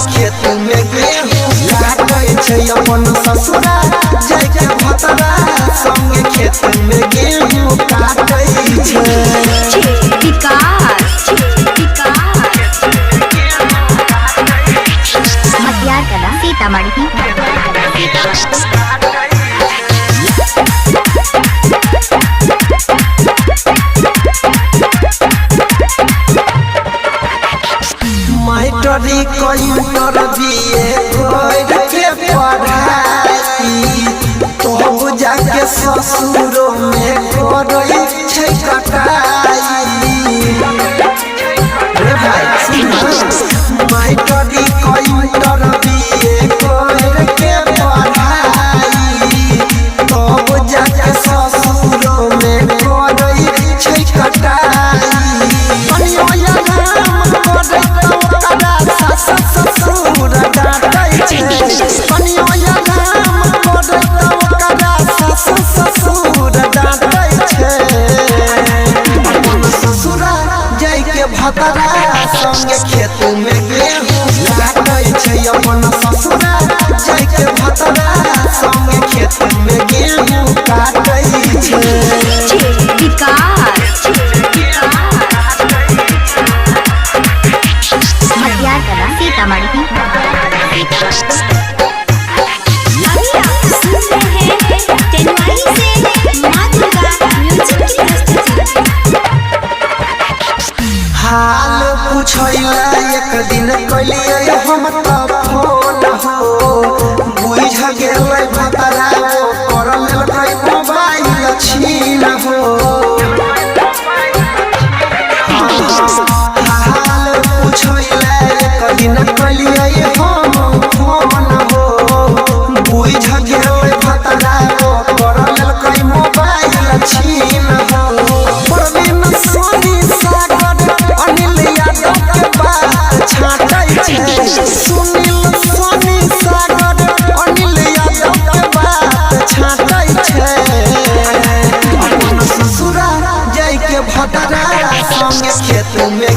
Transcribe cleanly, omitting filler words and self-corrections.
खेत में गेहूं काटे छै अपन ससुरा जाके भतरा संगे खेत में गेहूं काटे छै। मटियार कला सीतामढ़ी। मास्टरी कंटर दिए कोइर के पढ़ाई तो जाके ससुरो में करई छै कटाई। रे भाई मास्टरी कंटर दिए कोइर के पढ़ाई तो जाके ससुरो में करई छै कटाई। भतरा संगे खेत में गेहूं काटे छै अपन ससुरा जाके भतरा संगे खेत में गेहूं काटे छै। मटियार कला सीतामढ़ी। हाल पूछैला एक दिन कलिए हम तब फोन हो बुझ गेलै भतरा कर लेलकै मोबाइल छीन हो। हाल पूछैला एक दिन कलिए हम फोन हो बुझ गेलै भतरा कर लेलकै मोबाइल छीन हो। भतरा संगे खेत में